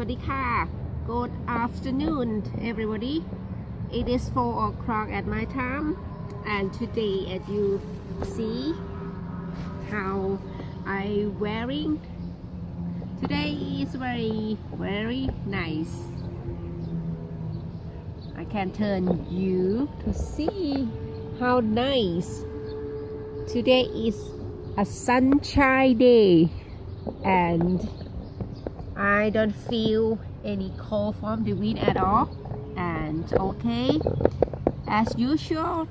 วัสดีค่ะ Good afternoon everybody. It is 4 o'clock at my time, and today, as you see how I wearing, today is very nice. I can turn you to see how nice. Today is a sunshine day, and I don't feel any cold from the wind at all. And okay, as usual,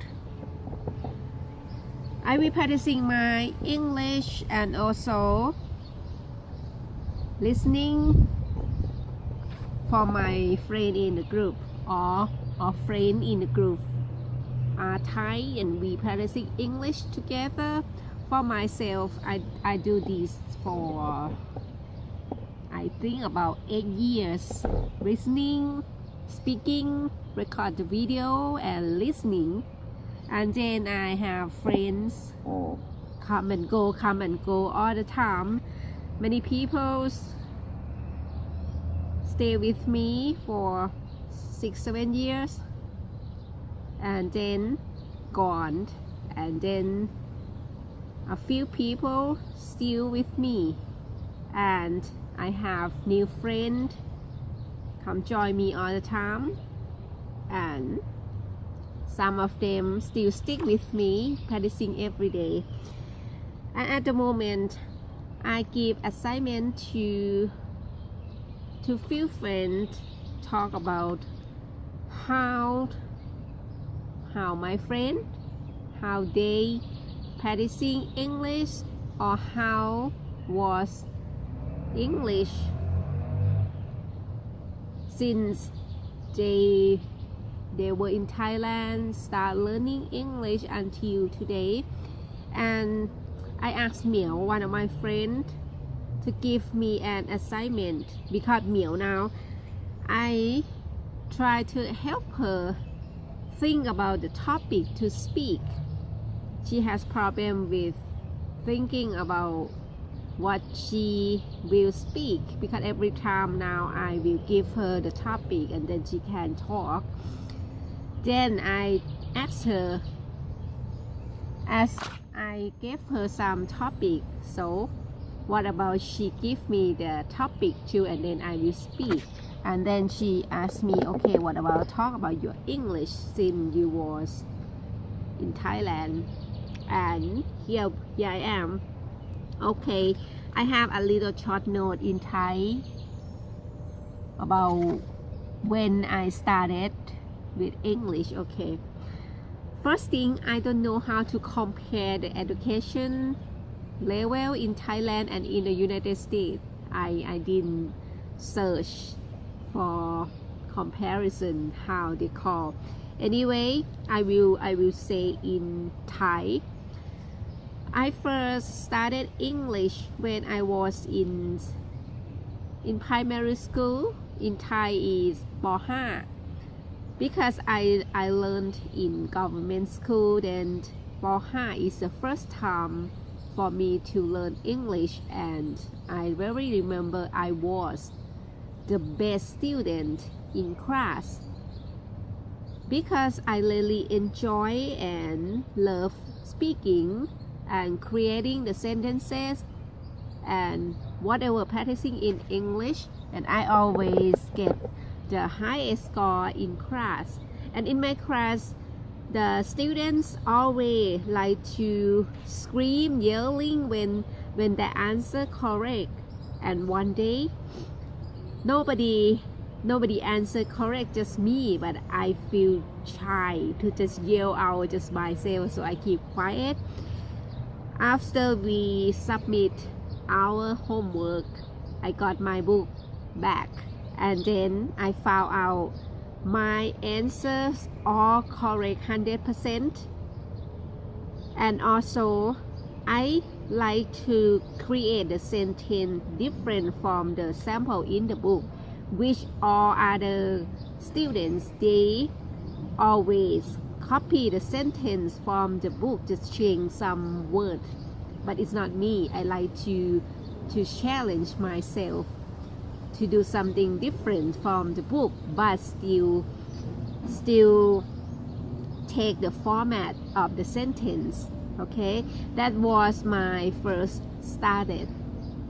I will practicing my English and also listening for my friend in the group or friend in the group are Thai, and we practicing English together. For myself, I do this for I think about 8 years, listening, speaking, record the video and listening. And then I have friends come and go all the time. Many people stay with me for 6-7 years and then gone, and then a few people still with me, and I have new friend come join me all the time, and some of them still stick with me practicing every day. And at the moment, I give assignment to few friends, talk about how my friend, how they practicing English, or how was English since they were in Thailand, start learning English until today. And I asked Miao, one of my friends, to give me an assignment, because Miao now I try to help her think about the topic to speak. She has problem with thinking about what she will speak, because every time now I will give her the topic and then she can talk. Then I asked her, as I gave her some topic, so what about she give me the topic too, and then I will speak. And then she asked me, okay, what about talk about your English since you was in Thailand? And here I am. Okay, I have a little short note in Thai about when I started with English. Okay, first thing, I don't know how to compare the education level in Thailand and in the United States. I didn't search for comparison how they call. Anyway, I will say in Thai. I first started English when I was in primary school. In Thai is ป. 5 because I learned in government school. Then ป. 5 is the first time for me to learn English, and I very remember I was the best student in class because I really enjoy and love speaking and creating the sentences and whatever practicing in English, and I always get the highest score in class. And in my class, the students always like to scream, yelling when they answer correct. And one day, nobody answered correct, just me, but I feel shy to just yell out just myself, so I keep quiet. After we submit our homework, I got my book back, and then I found out my answers are correct 100%. And also, I like to create the sentence different from the sample in the book, which all other students, they always copy the sentence from the book, just change some word. But it's not me. I like to challenge myself to do something different from the book, but still take the format of the sentence. Okay, that was my first started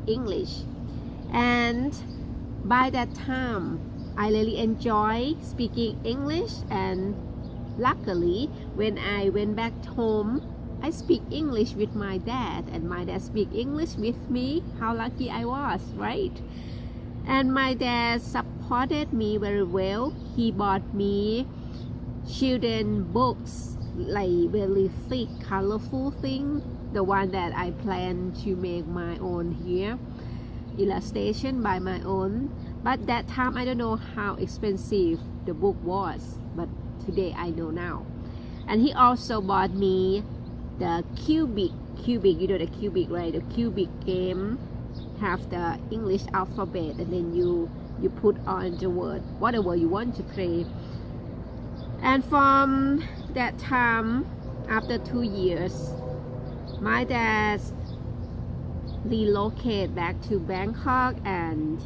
English, and by that time I really enjoy speaking English, and luckily when I went back home I speak English with my dad, and my dad speak English with me. How lucky I was, right? And my dad supported me very well. He bought me children books, like very thick, colorful thing, the one that I plan to make my own here, illustration by my own. But that time I don't know how expensive the book was, but today I know now. And he also bought me the cubic, you know the cubic, right? The cubic game have the English alphabet, and then you put on the word, whatever you want to play. And from that time, after 2 years, my dad relocated back to Bangkok and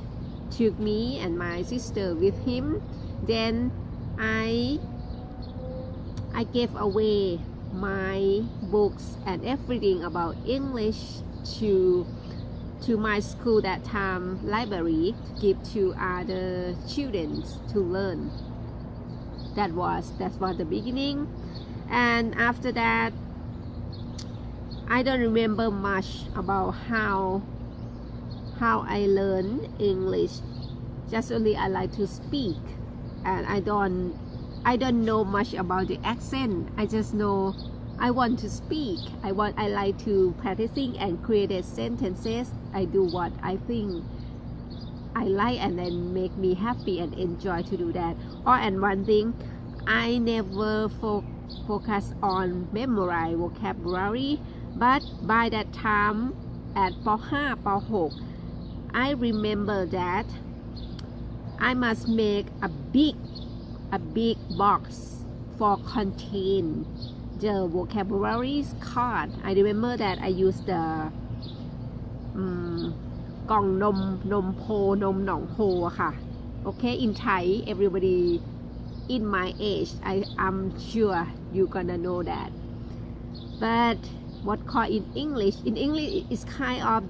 took me and my sister with him. Then I gave away my books and everything about English to my school that time, library, to give to other children to learn. That was the beginning. And after that I don't remember much about how I learned English. Just only I like to speak, and I don't know much about the accent. I just know I want to speak. I like to practicing and create sentences. I do what I think I like, and then make me happy and enjoy to do that. And one thing, I never focus on memorize vocabulary, but by that time at ป .5 ป .6 I remember that I must make a big box for contain the vocabulary card. I remember that I used the กล่องนมโพนมหนองโพค่ะ Okay, in Thai everybody in my age, I'm sure you gonna know that. But what called in English is kind of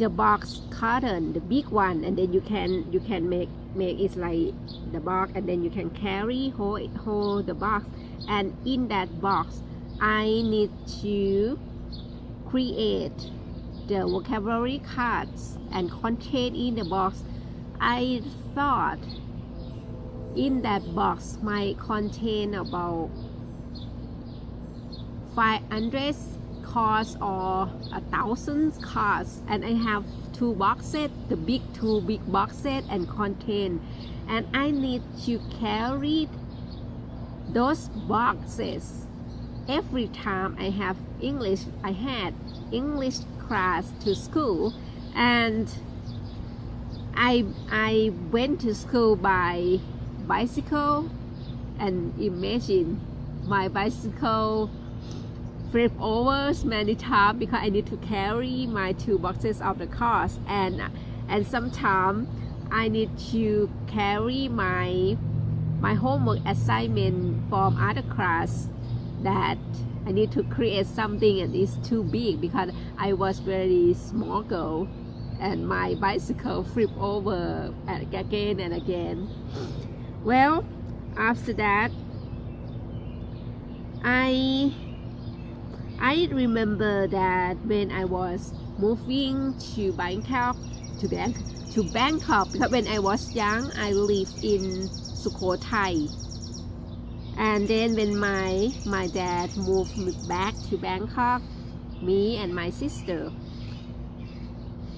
the box carton, the big one, and then you can make it like the box, and then you can hold the box. And in that box I need to create the vocabulary cards and contain in the box. I thought in that box might contain about 500 cards or 1,000 cards, and I have two boxes, the two big boxes, and contain, and I need to carry those boxes every time I had English class to school. And I went to school by bicycle, and imagine my bicycle flip over many times because I need to carry my two boxes of the cars, and sometimes I need to carry my homework assignment from other class that I need to create something, and it's too big because I was very small girl, and my bicycle flip over again and again. Well, after that I remember that when I was moving to Bangkok, because when I was young I lived in Sukhothai, and then when my dad moved back to Bangkok, me and my sister,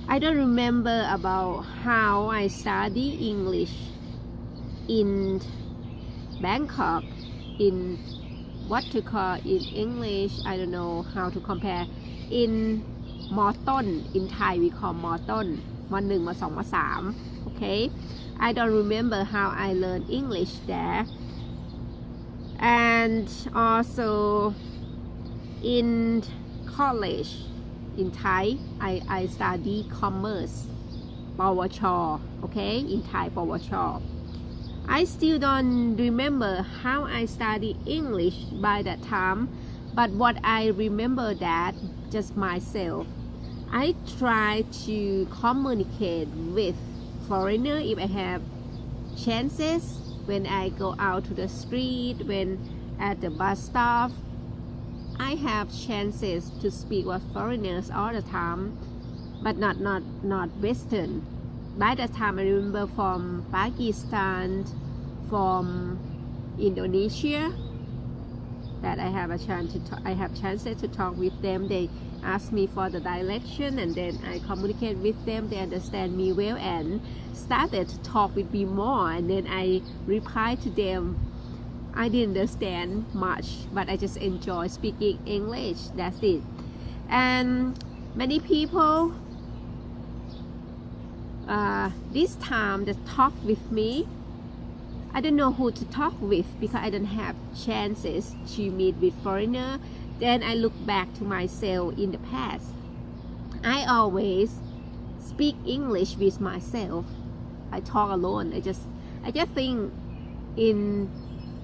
I don't remember about how I study English in Bangkok, in what to call in English, I don't know how to compare. In ม.ต้น in Thai we call ม.ต้น ม.1 ม.2 ม.3 okay. I don't remember how I learned English there. And also in college in Thai I study commerce, ปวช okay in Thai ปวช I still don't remember how I studied English by that time but what I remember that just myself I try to communicate with foreigner if I have chances when I go out to the street when at the bus stop I have chances to speak with foreigners all the time but not Western by that time I remember from Pakistan from Indonesia that I have a chance to talk, I have chances to talk with them they ask me for the direction and then I communicate with them they understand me well and started to talk with me more and then I reply to them I didn't understand much but I just enjoy speaking English that's it and many people this time that talk with me I don't know who to talk with because I don't have chances to meet with foreigner then I look back to myself in the past I always speak English with myself I talk alone I just think in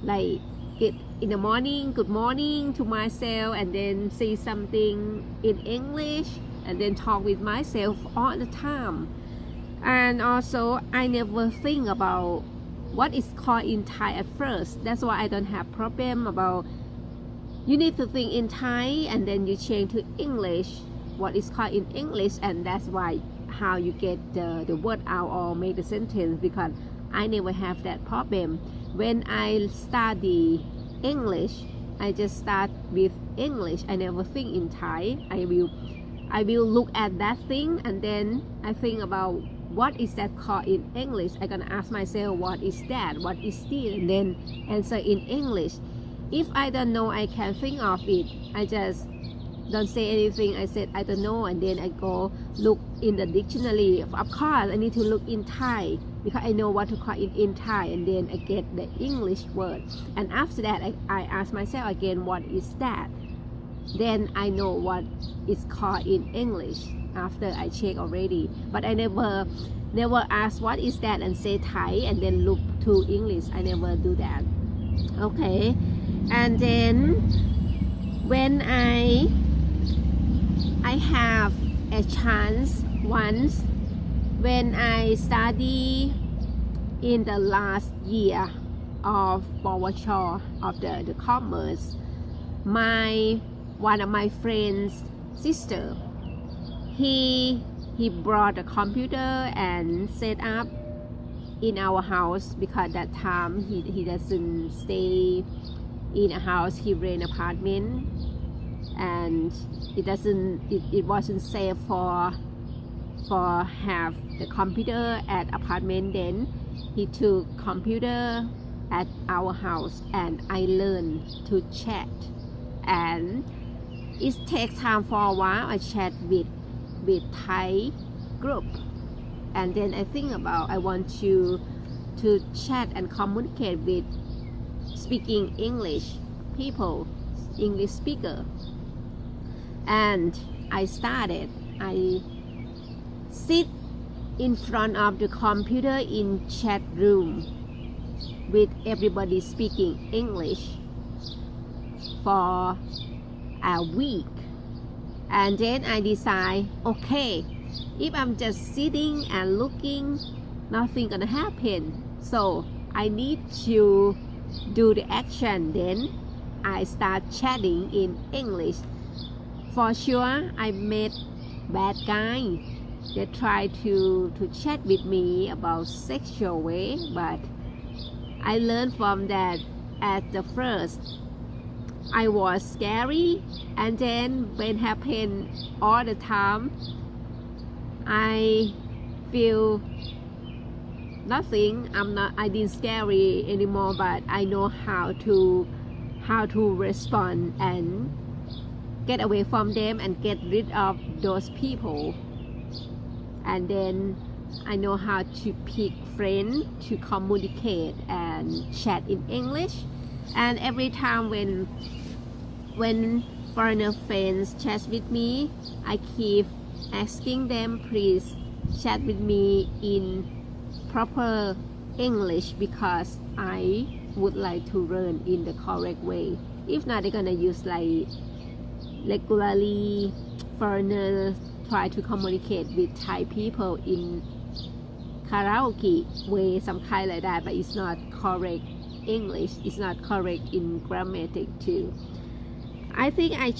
like it in the morning good morning to myself and then say something in English and then talk with myself all the time and also I never think about what is called in Thai at first that's why I don't have problem about you need to think in Thai and then you change to English what is called in English and that's why how you get the word out or make the sentence because I never have that problem when I study English I just start with English I never think in Thai I will look at that thing and then I think about what is that called in English I gonna ask myself what is that what is this and then answer in English if I don't know I can think of it I just don't say anything I said I don't know and then I go look in the dictionary of course I need to look in Thai because I know what to call it in Thai and then I get the English word and after that I ask myself again what is that then I know what is called in English after I check already but I never ask what is that and say Thai and then look to English I never do that okay and then when I have a chance once when I study in the last year of ปวช of the commerce one of my friends sister he brought a computer and set up in our house because that time he doesn't stay in a house he rent apartment and it wasn't safe for have the computer at apartment then he took computer at our house and I learned to chat and it takes time for a while I chat with Thai group and then I think about I want to chat and communicate with speaking English people English speaker and I started I sit in front of the computer in chat room with everybody speaking English for a week and then I decide okay if I'm just sitting and looking nothing gonna happen so I need to do the action then I start chatting in English for sure I met bad guy they try to chat with me about sexual way but I learned from that at the first I was scary and then when happened all the time I feel nothing I didn't scary anymore but I know how to respond and get away from them and get rid of those people and then I know how to pick friends to communicate and chat in English and every time when foreigner friends chat with me I keep asking them please chat with me in proper English because I would like to learn in the correct way. If not, they're gonna use like regularly foreigners try to communicate with Thai people in karaoke way, some kind like that, but it's not correct English. It's not correct in grammatic too. I think I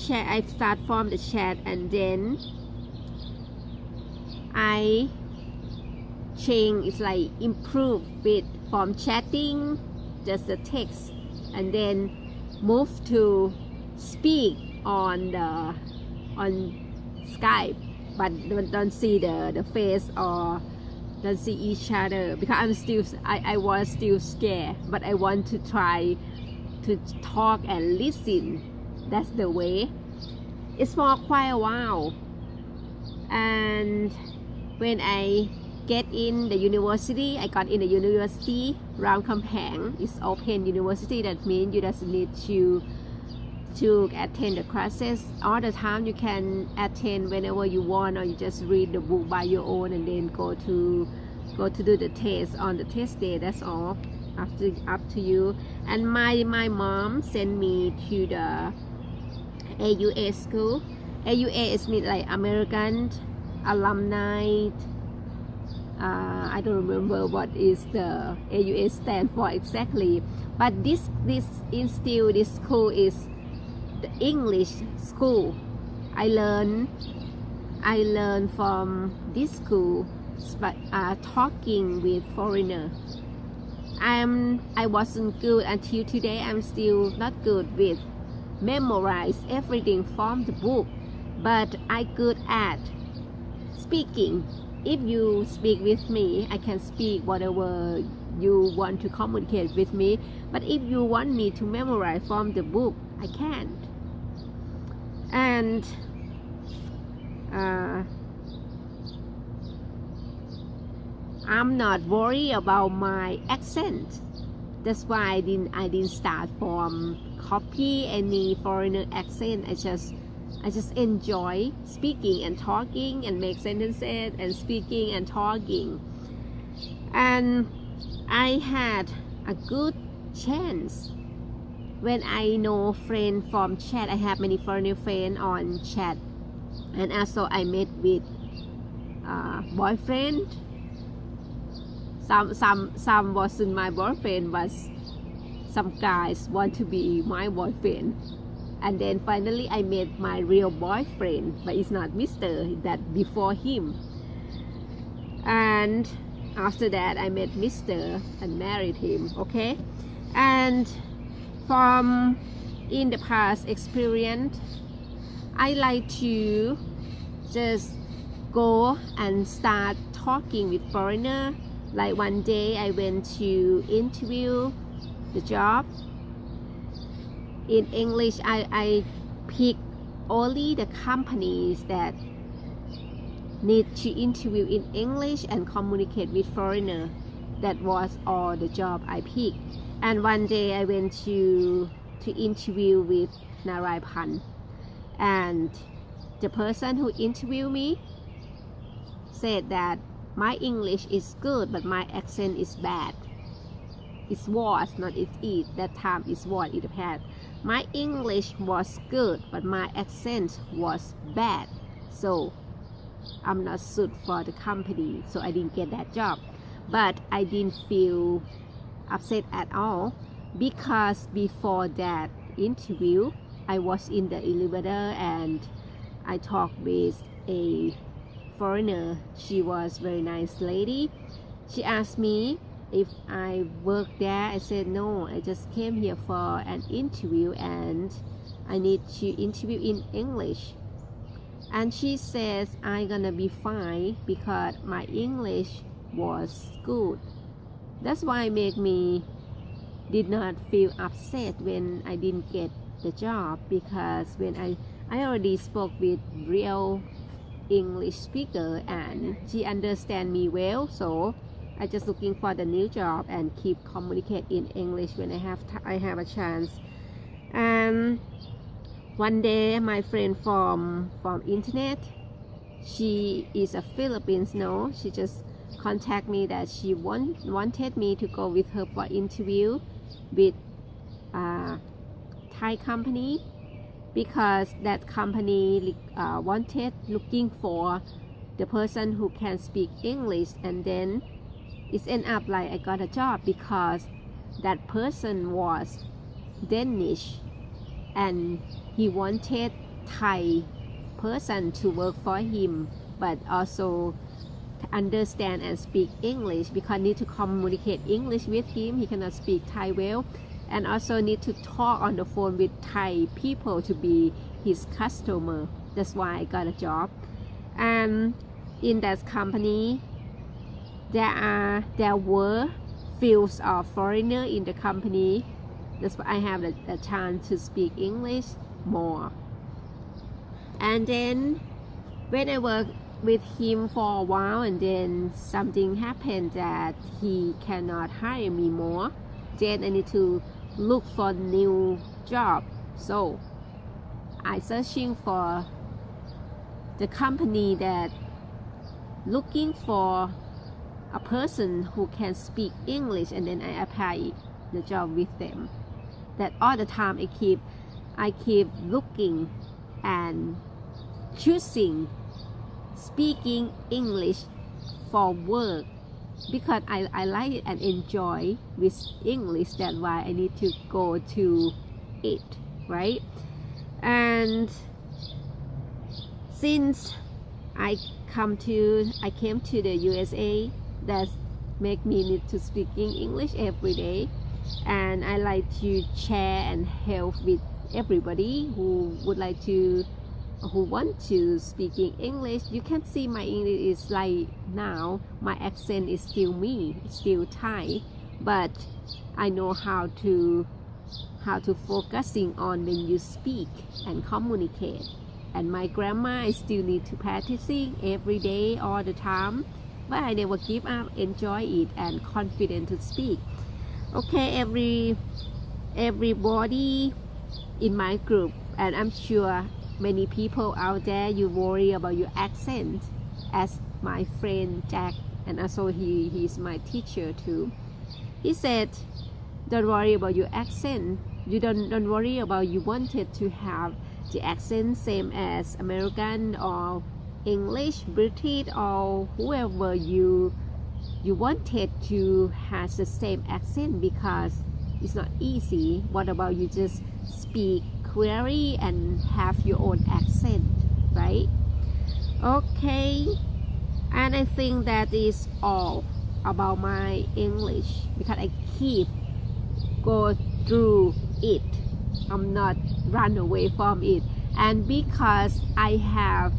start from the chat and then I change. It's like improve it from chatting, just the text, and then move to speak on Skype, but don't see the face or don't see each other because I was still scared, but I want to try to talk and listen. That's the way. It's for quite a while, and when I get in the university, I got in the university Ram Kamphaeng. It's open university. That means you just need to attend the classes all the time. You can attend whenever you want, or you just read the book by your own and then go to do the test on the test day. That's all. Up to you. And my mom sent me to the AUA school. AUA is mean like American Alumni. I don't remember what is the AUA stand for exactly, but this institute, this school is the English school. I learn from this school, but talking with foreigner. I wasn't good until today. I'm still not good with memorize everything from the book, but I good at speaking. If you speak with me, I can speak whatever you want to communicate with me. But if you want me to memorize from the book, I can't. And I'm not worried about my accent. That's why I didn't start from copy any foreigner accent. I just enjoy speaking and talking and make sentences and speaking and talking. And I had a good chance when I know friends from chat. I have many foreigner friends on chat, and also I met with boyfriend. Some wasn't my boyfriend, but some guys want to be my boyfriend. And then finally I met my real boyfriend, but it's not Mr. that before him. And after that I met Mr. and married him. Okay, and from in the past experience, I like to just go and start talking with foreigner. Like one day I went to interview the job in English. I pick only the companies that need to interview in English and communicate with foreigner. That was all the job I picked. And one day I went to interview with Naraipan, and the person who interviewed me said that my English is good, but my accent is bad. It was, not it is. That time it was, it had. My English was good, but my accent was bad. So I'm not suited for the company. So I didn't get that job. But I didn't feel upset at all, because before that interview, I was in the elevator and I talked with a foreigner. She was very nice lady. She asked me if I work there. I said no, I just came here for an interview and I need to interview in English. And she says I'm gonna be fine because my English was good. That's why made me did not feel upset when I didn't get the job, because when I already spoke with real English speaker and she understand me well, so I just looking for the new job and keep communicate in English when I have a chance. And one day my friend from internet, she is a Philippines. No, she just contact me that she wanted me to go with her for interview with Thai company, because that company looking for the person who can speak English, and then it ended up like I got a job because that person was Danish and he wanted Thai person to work for him, but also understand and speak English, because need to communicate English with him. He cannot speak Thai well, and also need to talk on the phone with Thai people to be his customer. That's why I got a job. And in that company, there were fields of foreigner in the company. That's why I have the chance to speak English more. And then when I worked with him for a while, and then something happened that he cannot hire me more, then I need to look for new job. So I searching for the company that looking for a person who can speak English, and then I apply the job with them. That all the time I keep looking and choosing speaking English for work, because I like it and enjoy with English. That's why I need to go to it, right? And since I came to the USA, that make me need to speaking English every day, and I like to share and help with everybody who want to speaking English. You can see my English is like now my accent is still me, still Thai, but I know how to focusing on when you speak and communicate. And my grammar I still need to practicing every day all the time, but I never give up, enjoy it and confident to speak. Okay, everybody in my group, and I'm sure many people out there, you worry about your accent, as my friend Jack, and also he's my teacher too. He said, don't worry about your accent. You don't worry about you wanted to have the accent same as American or English, British, or whoever you wanted to have the same accent, because it's not easy. What about you just speak clearly and have your own accent, right? Okay, and I think that is all about my English, because I keep go through it. I'm not run away from it, and because I have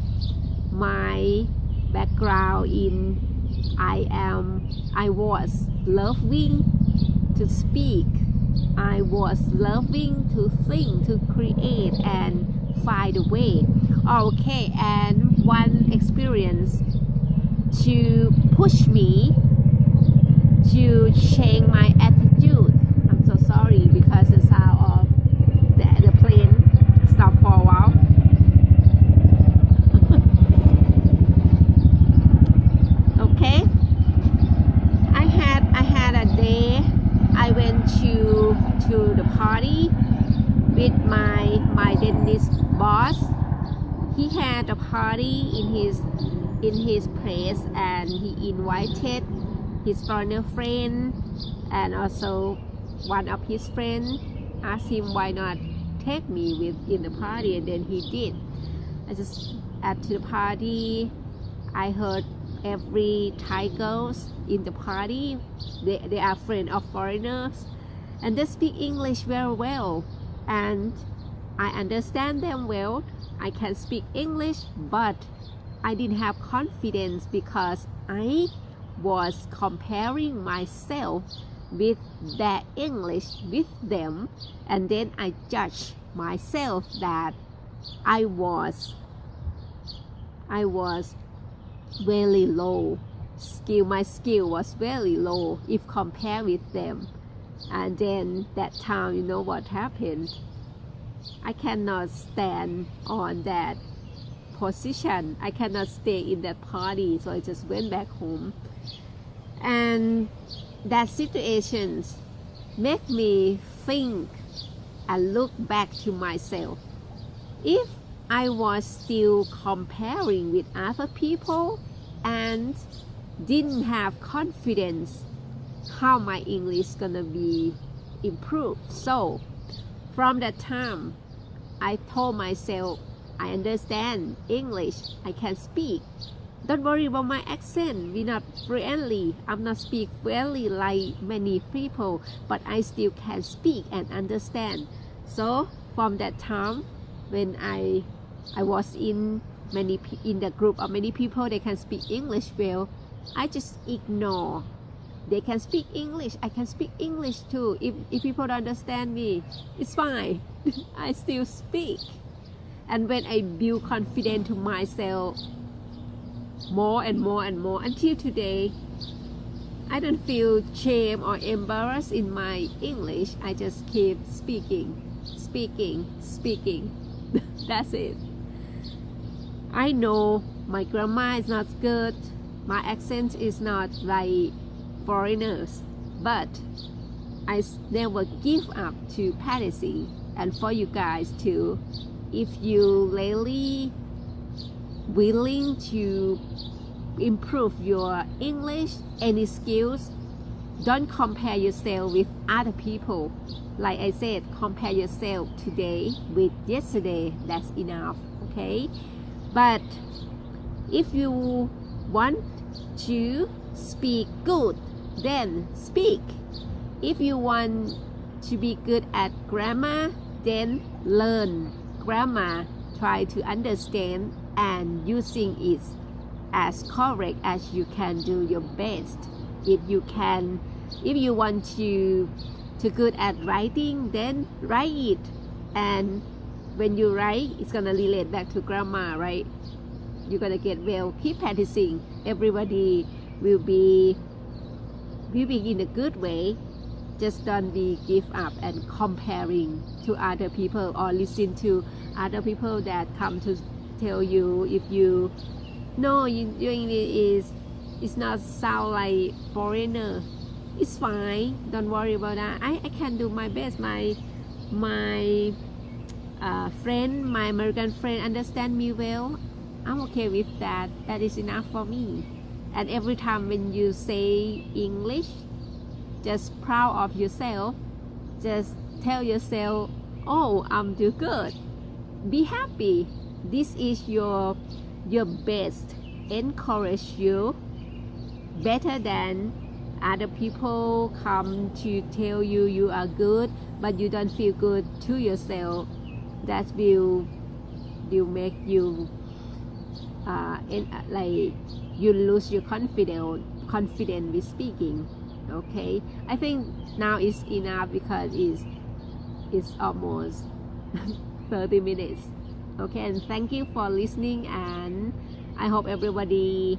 my background in I was loving to speak, I was loving to think, to create and find a way. Okay, and one experience to push me to change my attitude. I'm so sorry because the sound of the plane stopped for a while. Okay, I had a day I went to the party with my dentist boss. He had a party in his place, and he invited his foreigner friend, and also one of his friends asked him why not take me with in the party, and then he did. I just at the party, I heard every Thai girls in the party, they are friends of foreigners, and they speak English very well, and I understand them well. I can speak English, but I didn't have confidence because I was comparing myself with their English with them, and then I judged myself that I was very low. My skill was very low if compared with them. And then that time, you know what happened? I cannot stand on that position. I cannot stay in that party, so I just went back home. And that situations make me think and look back to myself. If I was still comparing with other people and didn't have confidence, how my English gonna be improved. So from that time, I told myself, I understand English, I can speak. Don't worry about my accent. We're not fluently. I'm not speak fluently like many people, but I still can speak and understand. So from that time, when I was in the group of many people, they can speak English well, I just ignore. They can speak English. I can speak English too. If people don't understand me, it's fine. I still speak. And when I build confidence to myself more and more and more until today, I don't feel shame or embarrassed in my English. I just keep speaking. That's it. I know my grammar is not good. My accent is not like foreigners, but I never give up to practicing. And for you guys too, if you really willing to improve your English, any skills, don't compare yourself with other people. Like I said, compare yourself today with yesterday. That's enough, okay? But if you want to speak good, then speak. If you want to be good at grammar, then learn grammar. Try to understand and using it as correct as you can. Do your best. If you want to good at writing, then write it. And when you write, it's gonna relate back to grammar, right? You're gonna get well. Keep practicing. Everybody will be in a good way. Just don't be give up and comparing to other people or listen to other people that come to tell you if your English is not sound like foreigner. It's fine. Don't worry about that. I can do my best. My friend, my American friend understand me well. I'm okay with that. That is enough for me. And every time when you say English, just proud of yourself. Just tell yourself, oh, I'm doing good. Be happy. This is your best. Encourage you better than other people come to tell you you are good, but you don't feel good to yourself. That will make you like you lose your confidence with speaking. Okay, I think now it's enough because it's almost 30 minutes. Okay, and thank you for listening, and I hope everybody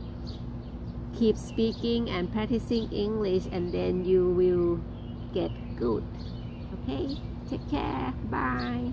keep speaking and practicing English, and then you will get good. Okay, take care. Bye.